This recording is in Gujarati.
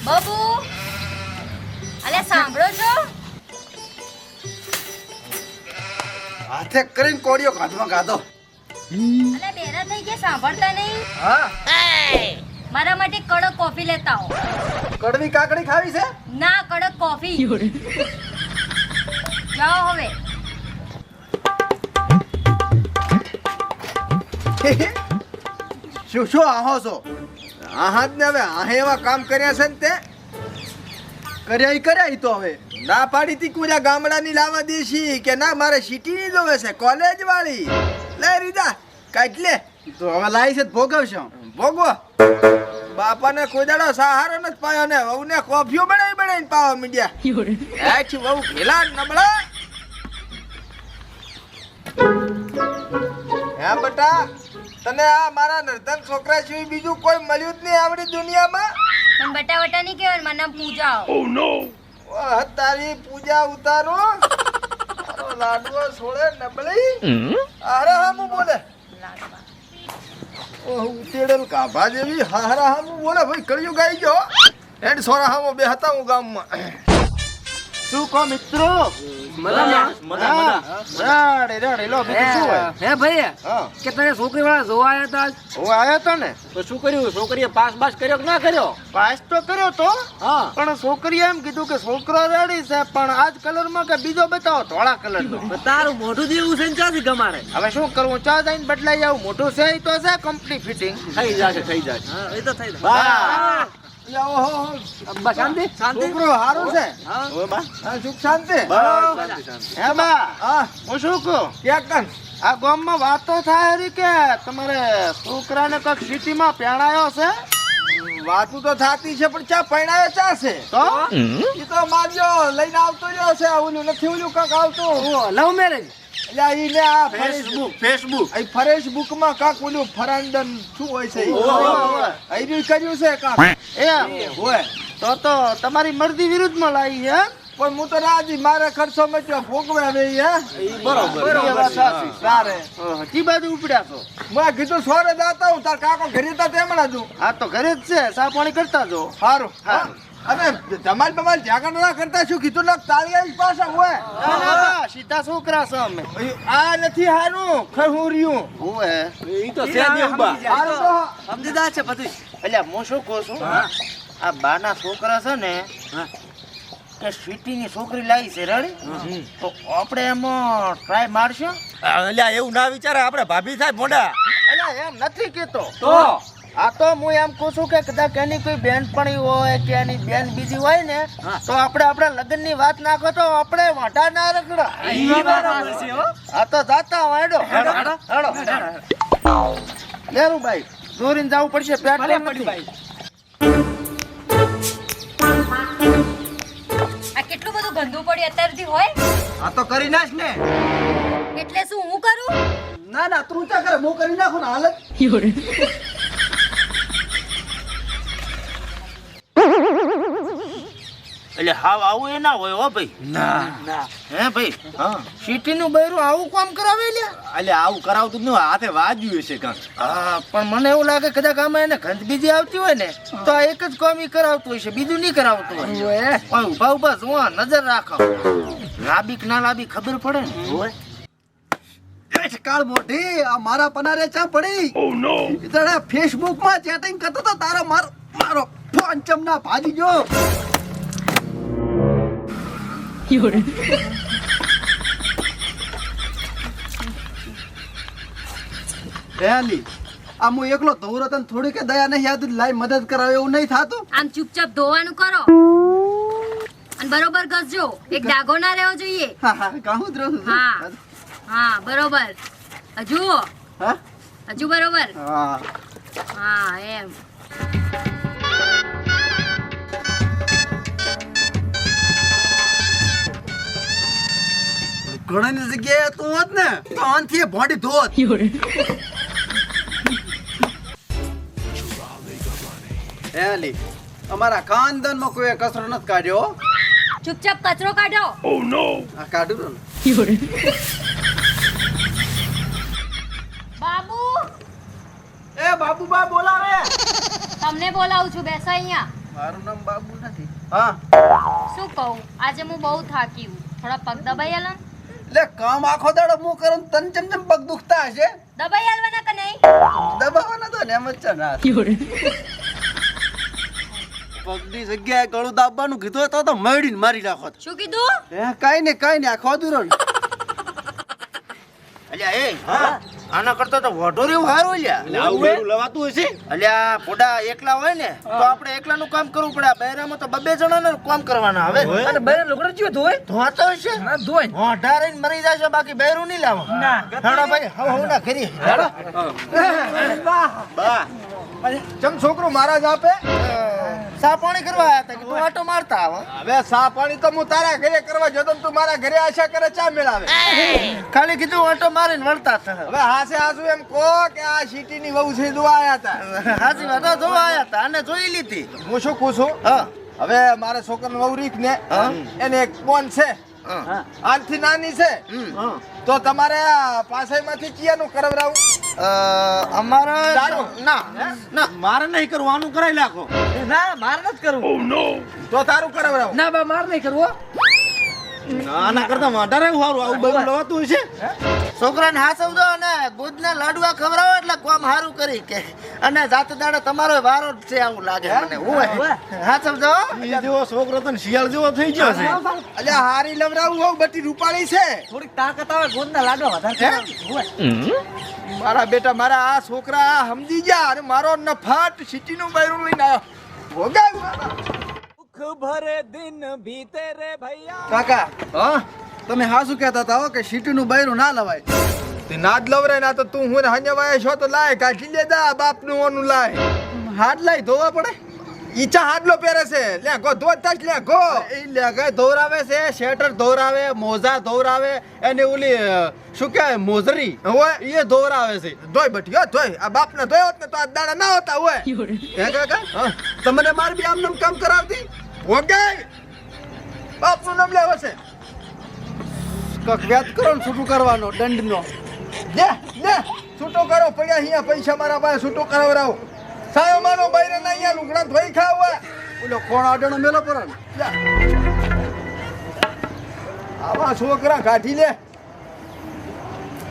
બાબુ અલે સાંભળો છો? હાથે કરીને કોડિયો કાઢમાં કાઢો. અલે બેરા થઈ ગયા, સાંભળતા નહીં? હા, મારા માટે કડક કોફી લેતા આવો. કડવી કાકડી ખાવી છે? ના, કડક કોફી. જાઓ હવે. શું શું આહો છો? આહાત ને હવે આહે એવા કામ કર્યા છે ને તે કર્યા તો હવે ના પાડી તી કુજા ગામડાની લાવા દેશી કે ના મારે સિટીની જોવે છે કોલેજ વાળી લે રીદા કાઢ લે તો હવે લાઈ છે ભોગવશો ભોગવો બાપાને કોઈ દાડો સહારો નથી પાયો ને વહુને કોફીઓ બનાવીને પાવા મીડિયા હેઠ વહુ ખેલા નબળા હે બેટા તને આ મારા નર્તન છોકરા સિવાય બીજું કોઈ મળ્યું જ નહીં આવડી દુનિયામાં પણ બટા વટા નહીં કહેવાય, મારું નામ પૂજા. Oh no! ઓહ તારી પૂજા ઉતારો તારો લાડવો છોડે નબળી હારા હામું બોલે ઓહ ઉતેડેલ કાભા જેવી હારા હામું બોલે ભાઈ કળિયું ગાઈ ગયો હેડ સોરા હામો બે હતા હું ગામમાં શું કહો મિત્રો હે ભાઈ કે તને છોકરી વાળા જોવા આવ્યા હતા? હું આવ્યો તો ને તો શું કર્યું? છોકરીએ પાસ બાસ કર્યો કે ના કર્યો? પાસ તો કર્યો તો હા, પણ છોકરીએ એમ કીધું કે છોકરો રેડી છે પણ આજ કલરમાં કે બીજો બતાવો ધોળા કલરનો તો તારું મોઢું જેવું છે ને ચાથી ગમાડે. હવે શું કરવું ચા જઈને બદલાઈ જાવ મોટું છે ઈ તો છે કંપની ફિટિંગ થઈ જશે હા, એ તો થઈ જશે. બા બસ શાંતિ શાંતિ. છોકરો હારું છે હા. હા સુખ શાંતિ બસ. હે બા હા હું શું કહું ક્યાં કન આ ગામમાં વાતો થાય રી કે તમારે છોકરાને કઈક સિટીમાં પહેણાયો છે વાતું તો થાતી છે પણ ચા પહેણાયો ચા છે તો ઈ તો મારજો લઈને આવતો રહ્યો છે ઓલું નથી ઓલું કાક આવતું લવ મેરેજ. એટલે ઈને આ ફેસબુક આ ફેસબુક માં કાક ઓલું ફરાંડન શું હોય છે આઈ કર્યું છે કાક એમ હોય તો તમારી મરજી વિરુદ્ધમાં લાવી છે પણ હું તો રાજી મારે ખર્ચો મચ્યો ભોગવે હવે હે બરોબર સારે કી બાજુ ઉપડ્યા છો મેં કીધું સોરે જાતા હું તાર કાકો ઘરે તા તેમણા છું હા તો ઘરે જ છે સા પાણી કરતા જો સારું અને ધમાલ બમાલ જાગણ ના કરતા શું કીધું ના તાળિયા પાછા હોય સીધા છોકરા છો અમે આ નથી હારું ખહુર્યું હોય ઈ તો છે દેવબા. હારું તો સમજીદાર છે બધું. એટલે હું શું કહું છું આ બાના છોકરા છે ને કે સિટીની છોકરી લાવી છે રેડી તો આપણે એમાં ટ્રાય મારશું અલ્યા એવું ના વિચારે આપણે ભાભી થાય મોઢા. અલ્યા એમ નથી કેતો તો આ તો હું એમ કહું છું કે કદાચ એની કોઈ બેનપણી હોય કે એની બેન બીજી હોય ને તો આપણે આપણા લગ્નની વાત નાખો તો આપણે વાંઢા ના રખડા ઈ બરાબર છે હો. આ તો જાતા વાંડો હેડો લેરું ભાઈ દોરીને જવું પડશે પેટ ભલે પડી ભાઈ. આ કેટલું બધું ગંદુ પડ્યું અત્યારથી હોય આ તો કરી નાખ ને એટલે શું હું કરું? ના ના તું ચા કરે હું કરી નાખું ને હાલત એટલે હાવ આવું એ ના હોય હો ભાઈ. ના હે ભાઈ હા સિટી નું બૈરું આવું કામ કરાવે લ્યા અલ્યા આવું કરાવતું જ ન હાથે વાજ્યું હશે કાંક. હા પણ મને એવું લાગે કદાચ આમાં એને ગંધ બીજી આવતી હોય ને તો આ એક જ કામ ઈ કરાવતું હોય છે બીજું નહીં કરાવતું હોય પણ ઉભા ઉભા જોવા નજર રાખો લાબી કે ના લાબી ખબર પડે ને હોય કાળ મોઢી આ મારા પનારે ચા પડી Oh no! ઇતણે ફેસબુક માં ચેટિંગ કરતો તો તારો મારો ફોન ચમના ભાજી જો રેલી આ હું એકલો ધોરો તને થોડી કે દયા નહીં યાદ લાઈ મદદ કરાવે એવું નહીં થાતું આમ ચૂપચાપ ધોવાનું કરો અને બરોબર ઘસજો, એક ડાઘો ના રહેવો જોઈએ. હા હા કાહું જ રહું છું. હા. હા બરોબર. હજુ હા હજુ બરોબર. હા હા એમ. ઘણાની જગ્યાએ તું હોત ને તો આનથી બોડી ધોત એલી અમારા ખાનદાનમાં કોઈ કચરો નથી કાઢ્યો ચૂપચાપ કચરો કાઢો. Oh no! આ કાઢું ને બાબુ એ બાબુ બા બોલાવે તમને બોલાવું છું, બેસો અહીંયા. મારું નામ બાબુ નથી. હા શું કહું આજે હું બહુ થાકી હું થોડા પગ દબાઈ આલો ને? એટલે કામ આખો દાડો હું કરું તન ચમ પગ દુખતા હશે. દબાઈ આલવાના કે નહીં? દબાવવાના તો ને એમ જ છે ના. પગની જગ્યાએ ગળું દાબવાનું કીધું તો મરડીને મારી નાખો. શું કીધું? કઈ ને આખો અધૂરો ને. અલ્યા એ આના કરતા તો વઢો રેવું સારું લ્યા. એટલે આવું વેરું લવાતું હશે. અલ્યા પોડા એકલા હોય ને તો આપણે એકલાનું કામ કરવું પડે. બૈરામાં તો બબે જણાનું કામ કરવાના આવે. અને બૈરા લોકોને ચિયો ધોય? ધોતો હશે ના ધોય. મોઢા રહીને મરી જાય છે, બાકી બૈરું નહીં લાવો. હેડો ભાઈ હવ ના ખરી. બા ચમ છોકરો મારા જ આપે. સા પાણી કરવા આયા હતા કે તું આટો મારતા આવો. હવે સા પાણી તો હું તારા ઘરે કરવા જતો ને તું મારા ઘરે આશા કરે ચા મેળાવે. ખાલી કીધું આટો મારીને વળતા હતા. હવે હાસે હાસુ એમ કહો કે આ સિટીની વહુ છે જોવા આયા હતા. હાજી વાત હો, જોવા આયા હતા અને જોઈ લીધી. હું શું કહું છું, હા હવે મારા છોકરાનો વહુ રીક ને એને એક બોન છે, હા આનથી નાની છે, તો તમારે પાસેમાંથી ચિયાનું કરાવરાવું. અમારા દારૂ? ના ના મારે નહીં કરવું, આનું કરાવી નાખો. ના મારે નથી કરવું. તો તારું કરાવરાવું. ના બા મારે નહીં કરવું હો. આના કરતા વધારે સારું આવું બધું લવાતું હશે. છોકરાને હાસવજો અને દૂધના લાડવા ખવડાવો એટલે કામ સારું કરી કે. અને જાત દાડે તમારો વારો જ છે એવું લાગે મને. હોય હાસવજો. ઈ જેવો છોકરો તો શિયાળ જેવો થઈ ગયો છે. અલ્યા હારી લવરાવું હોઉં બટી રૂપાળી છે. થોડીક તાકાત આવે ગોદના લાડવા વધારે હોય. મારા બેટા મારા આ છોકરા સમજી ગયા અને મારો નફાટ સિટીનું બૈરું લઈને આવ્યો. કાકા હા તમે હા શું કહેતા હતા કે સિટીનું બૈરું ના લવાય? તે ના જ લવરાય ના તો તું હું હન્યવાય છો તો લાય કાઢી લે દા બાપનું ઓનું લાય. હાડ લાય ધોવા પડે. ઈચા હાડલો પહેરે છે લે ગો ધોતા જ લે ગો. એ લે ગય ધોરાવે છે, શેટર ધોરાવે, મોજા ધોરાવે, એને ઓલી શું કહેવાય મોજરી હોય એ ધોરાવે છે. ધોય બટી ધોય. આ બાપને ધોયો હોત ને તો આ દાડા ના હોતા હોય. હે કાકા તમને માર બી આમ નામ કામ કરાવતી ઓકે બાપનું નામ લેવો છે. કક વ્યાજ કરો ને છૂટું કરવાનો દંડનો. દે છૂટો કરો પડ્યા અહીંયા પૈસા મારા પાસે છૂટો કરાવરાવો. સાયો માનો બૈરે ના અહીંયા લુગડા ધોઈ ખાવા. ઓલો કોણ આડણો મેલો પર આવા છોકરા કાઢી લે.